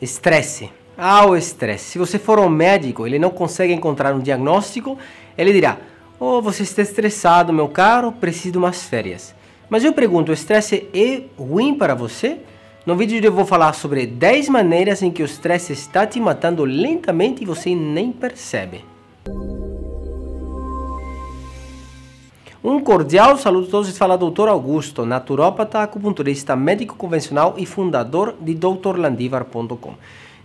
Estresse. O estresse. Se você for ao médico, ele não consegue encontrar um diagnóstico, ele dirá: "Oh, você está estressado, meu caro, preciso de umas férias." Mas eu pergunto, o estresse é ruim para você? No vídeo eu vou falar sobre 10 maneiras em que o estresse está te matando lentamente e você nem percebe. Um cordial saludo a todos, fala Dr. Augusto, naturópata, acupunturista, médico convencional e fundador de drlandivar.com.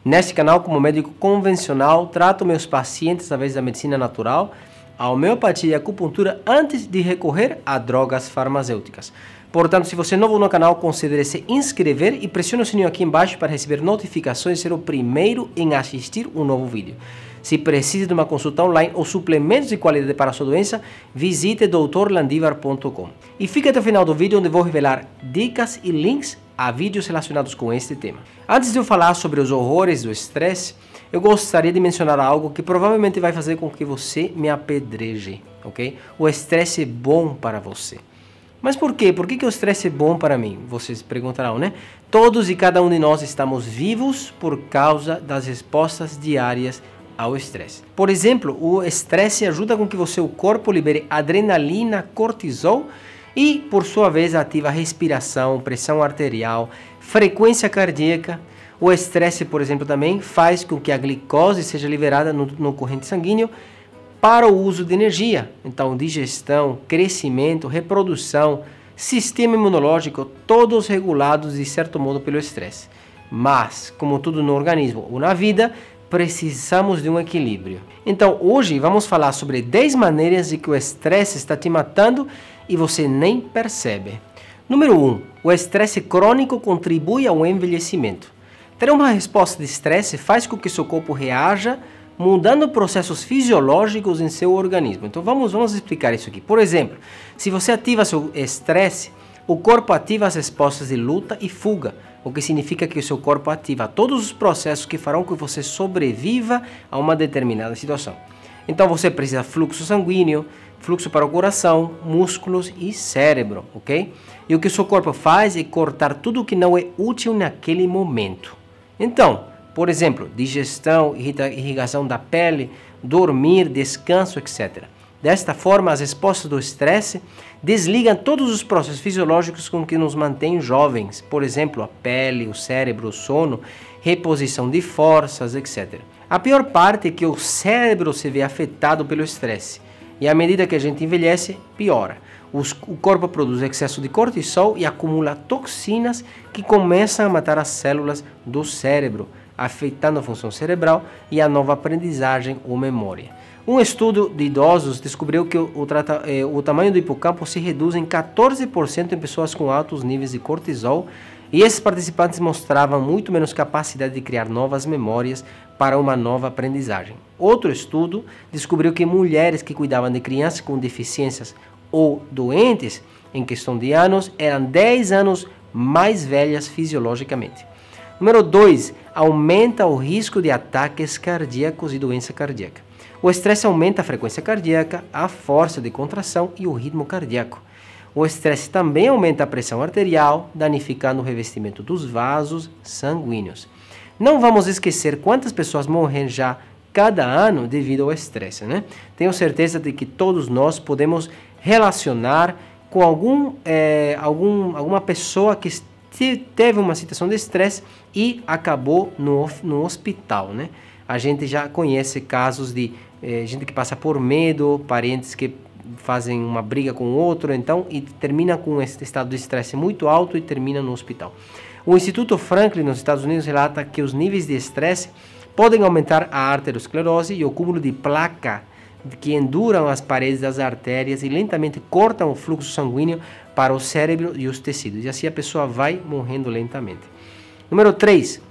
Neste canal, como médico convencional, trato meus pacientes através da medicina natural, a homeopatia e a acupuntura antes de recorrer a drogas farmacêuticas. Portanto, se você é novo no canal, considere se inscrever e pressione o sininho aqui embaixo para receber notificações e ser o primeiro em assistir um novo vídeo. Se precisa de uma consulta online ou suplementos de qualidade para a sua doença, visite drlandivar.com. E fique até o final do vídeo onde vou revelar dicas e links a vídeos relacionados com este tema. Antes de eu falar sobre os horrores do estresse, eu gostaria de mencionar algo que provavelmente vai fazer com que você me apedreje, ok? O estresse é bom para você. Mas por quê? Por que o estresse é bom para mim? Vocês perguntarão, né? Todos e cada um de nós estamos vivos por causa das respostas diárias ao estresse. Por exemplo, o estresse ajuda com que o seu corpo libere adrenalina, cortisol e, por sua vez, ativa a respiração, pressão arterial, frequência cardíaca. O estresse, por exemplo, também faz com que a glicose seja liberada no corrente sanguíneo para o uso de energia. Então, digestão, crescimento, reprodução, sistema imunológico, todos regulados de certo modo pelo estresse. Mas, como tudo no organismo ou na vida, precisamos de um equilíbrio. Então, hoje vamos falar sobre 10 maneiras de que o estresse está te matando e você nem percebe. Número 1. O estresse crônico contribui ao envelhecimento. Ter uma resposta de estresse faz com que seu corpo reaja, mudando processos fisiológicos em seu organismo. Então vamos explicar isso aqui. Por exemplo, se você ativa seu estresse, o corpo ativa as respostas de luta e fuga, o que significa que o seu corpo ativa todos os processos que farão com que você sobreviva a uma determinada situação. Então você precisa de fluxo sanguíneo, fluxo para o coração, músculos e cérebro, ok? E o que o seu corpo faz é cortar tudo o que não é útil naquele momento. Então, por exemplo, digestão, irrigação da pele, dormir, descanso, etc. Desta forma, as respostas do estresse desligam todos os processos fisiológicos com que nos mantêm jovens. Por exemplo, a pele, o cérebro, o sono, reposição de forças, etc. A pior parte é que o cérebro se vê afetado pelo estresse. E à medida que a gente envelhece, piora. O corpo produz excesso de cortisol e acumula toxinas que começam a matar as células do cérebro, afetando a função cerebral e a nova aprendizagem ou memória. Um estudo de idosos descobriu que o tamanho do hipocampo se reduz em 14% em pessoas com altos níveis de cortisol, e esses participantes mostravam muito menos capacidade de criar novas memórias para uma nova aprendizagem. Outro estudo descobriu que mulheres que cuidavam de crianças com deficiências ou doentes em questão de anos eram 10 anos mais velhas fisiologicamente. Número 2. Aumenta o risco de ataques cardíacos e doença cardíaca. O estresse aumenta a frequência cardíaca, a força de contração e o ritmo cardíaco. O estresse também aumenta a pressão arterial, danificando o revestimento dos vasos sanguíneos. Não vamos esquecer quantas pessoas morrem já cada ano devido ao estresse, né? Tenho certeza de que todos nós podemos relacionar com alguma pessoa que teve uma situação de estresse e acabou no hospital, né? A gente já conhece casos de gente que passa por medo, parentes que fazem uma briga com o outro, então, e termina com esse estado de estresse muito alto e termina no hospital. O Instituto Franklin nos Estados Unidos relata que os níveis de estresse podem aumentar a arteriosclerose e o cúmulo de placa que enduram as paredes das artérias e lentamente cortam o fluxo sanguíneo para o cérebro e os tecidos. E assim a pessoa vai morrendo lentamente. Número 3.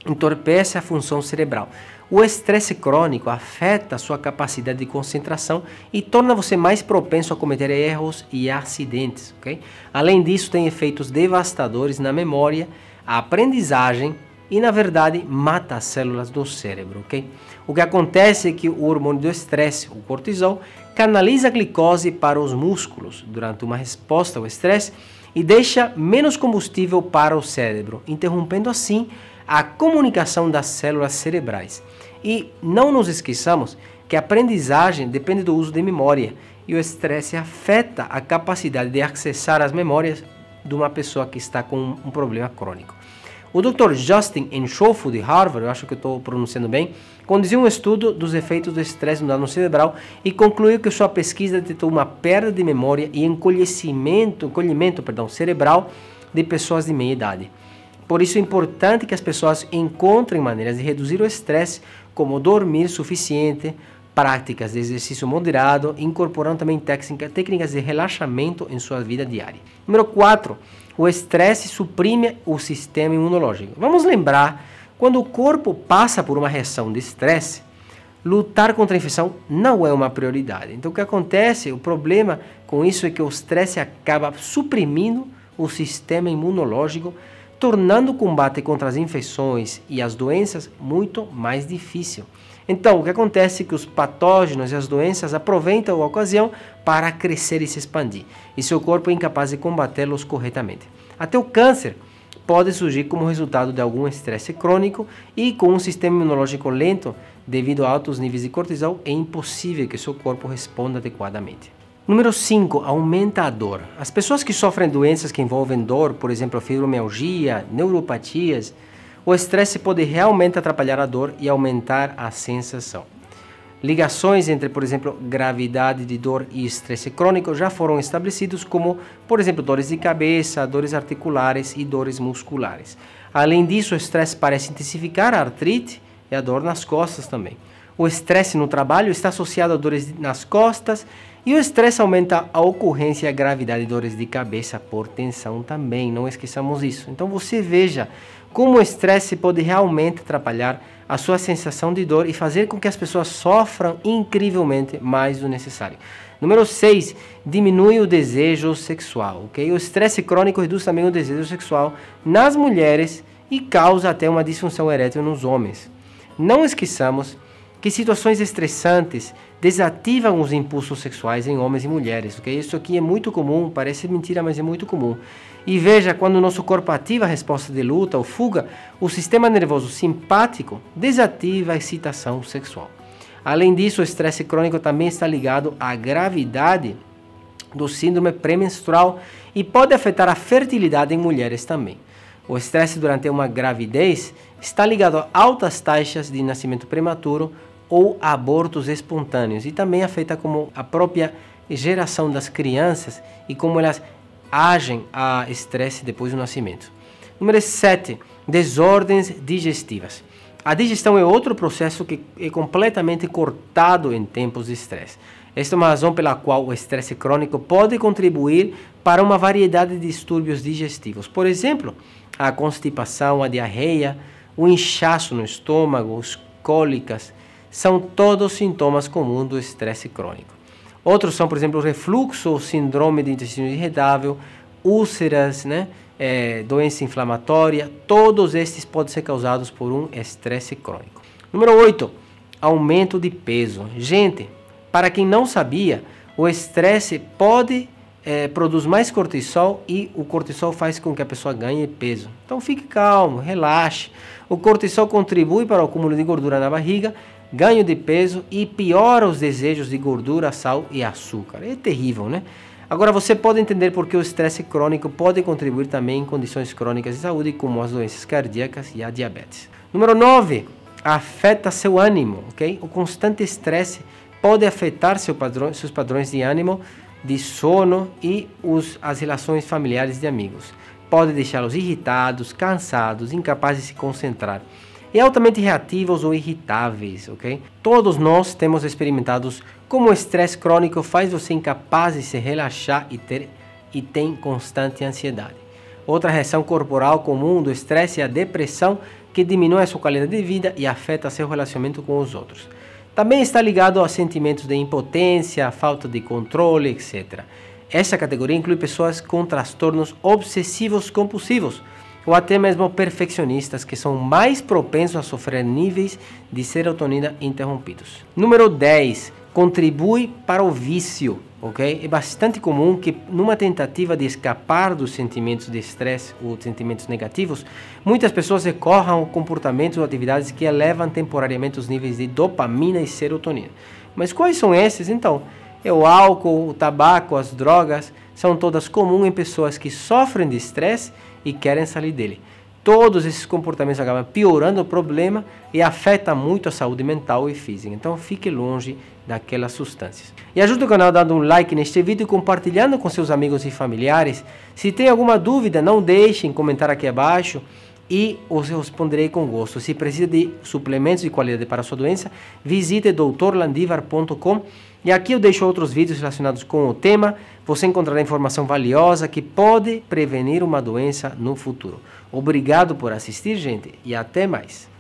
Entorpece a função cerebral. O estresse crônico afeta a sua capacidade de concentração e torna você mais propenso a cometer erros e acidentes. Okay? Além disso, tem efeitos devastadores na memória, a aprendizagem e, na verdade, mata as células do cérebro. Okay? O que acontece é que o hormônio do estresse, o cortisol, canaliza a glicose para os músculos durante uma resposta ao estresse e deixa menos combustível para o cérebro, interrompendo assim a comunicação das células cerebrais. E não nos esqueçamos que a aprendizagem depende do uso de memória e o estresse afeta a capacidade de acessar as memórias de uma pessoa que está com um problema crônico. O Dr. Justin Enxofo, de Harvard, eu acho que eu estou pronunciando bem, conduziu um estudo dos efeitos do estresse no dano cerebral e concluiu que sua pesquisa detectou uma perda de memória e encolhimento cerebral de pessoas de meia idade. Por isso é importante que as pessoas encontrem maneiras de reduzir o estresse, como dormir suficiente, práticas de exercício moderado, incorporando também técnicas de relaxamento em sua vida diária. Número 4. O estresse suprime o sistema imunológico. Vamos lembrar, quando o corpo passa por uma reação de estresse, lutar contra a infecção não é uma prioridade. Então o que acontece, o problema com isso é que o estresse acaba suprimindo o sistema imunológico, tornando o combate contra as infecções e as doenças muito mais difícil. Então, o que acontece é que os patógenos e as doenças aproveitam a ocasião para crescer e se expandir, e seu corpo é incapaz de combatê-los corretamente. Até o câncer pode surgir como resultado de algum estresse crônico, e com um sistema imunológico lento, devido a altos níveis de cortisol, é impossível que seu corpo responda adequadamente. Número 5. Aumenta a dor. As pessoas que sofrem doenças que envolvem dor, por exemplo, fibromialgia, neuropatias, o estresse pode realmente atrapalhar a dor e aumentar a sensação. Ligações entre, por exemplo, gravidade de dor e estresse crônico já foram estabelecidos como, por exemplo, dores de cabeça, dores articulares e dores musculares. Além disso, o estresse parece intensificar a artrite e a dor nas costas também. O estresse no trabalho está associado a dores nas costas e o estresse aumenta a ocorrência e a gravidade de dores de cabeça por tensão também, não esqueçamos isso. Então você veja como o estresse pode realmente atrapalhar a sua sensação de dor e fazer com que as pessoas sofram incrivelmente mais do necessário. Número 6, diminui o desejo sexual, ok? O estresse crônico reduz também o desejo sexual nas mulheres e causa até uma disfunção erétil nos homens. Não esqueçamos que situações estressantes desativam os impulsos sexuais em homens e mulheres, ok? Isso aqui é muito comum, parece mentira, mas é muito comum. E veja, quando o nosso corpo ativa a resposta de luta ou fuga, o sistema nervoso simpático desativa a excitação sexual. Além disso, o estresse crônico também está ligado à gravidade do síndrome pré-menstrual e pode afetar a fertilidade em mulheres também. O estresse durante uma gravidez está ligado a altas taxas de nascimento prematuro ou abortos espontâneos e também afeta como a própria geração das crianças e como elas agem a estresse depois do nascimento. Número 7. Desordens digestivas. A digestão é outro processo que é completamente cortado em tempos de estresse. Esta é uma razão pela qual o estresse crônico pode contribuir para uma variedade de distúrbios digestivos. Por exemplo, a constipação, a diarreia, o inchaço no estômago, as cólicas, são todos sintomas comuns do estresse crônico. Outros são, por exemplo, o refluxo, o síndrome de intestino irritável, úlceras, doença inflamatória. Todos estes podem ser causados por um estresse crônico. Número 8. Aumento de peso. Gente, para quem não sabia, o estresse produz mais cortisol e o cortisol faz com que a pessoa ganhe peso. Então fique calmo, relaxe. O cortisol contribui para o acúmulo de gordura na barriga, ganho de peso e piora os desejos de gordura, sal e açúcar. É terrível, né? Agora você pode entender por que o estresse crônico pode contribuir também em condições crônicas de saúde, como as doenças cardíacas e a diabetes. Número 9. Afeta seu ânimo, ok? O constante estresse pode afetar seus padrões de ânimo, de sono e as relações familiares de amigos. Pode deixá-los irritados, cansados, incapazes de se concentrar. E altamente reativos ou irritáveis, ok? Todos nós temos experimentado como o estresse crônico faz você incapaz de se relaxar e tem constante ansiedade. Outra reação corporal comum do estresse é a depressão, que diminui a sua qualidade de vida e afeta seu relacionamento com os outros. Também está ligado a sentimentos de impotência, falta de controle, etc. Essa categoria inclui pessoas com transtornos obsessivos compulsivos, ou até mesmo perfeccionistas, que são mais propensos a sofrer níveis de serotonina interrompidos. Número 10. Contribui para o vício. ok? É bastante comum que, numa tentativa de escapar dos sentimentos de estresse ou sentimentos negativos, muitas pessoas recorram a comportamentos ou atividades que elevam temporariamente os níveis de dopamina e serotonina. Mas quais são esses, então? É o álcool, o tabaco, as drogas, são todas comuns em pessoas que sofrem de estresse e querem sair dele. Todos esses comportamentos acabam piorando o problema e afetam muito a saúde mental e física. Então fique longe daquelas substâncias. E ajude o canal dando um like neste vídeo e compartilhando com seus amigos e familiares. Se tem alguma dúvida, não deixem comentar aqui abaixo e os responderei com gosto. Se precisa de suplementos de qualidade para a sua doença, visite doutorlandivar.com. E aqui eu deixo outros vídeos relacionados com o tema. Você encontrará informação valiosa que pode prevenir uma doença no futuro. Obrigado por assistir, gente, e até mais.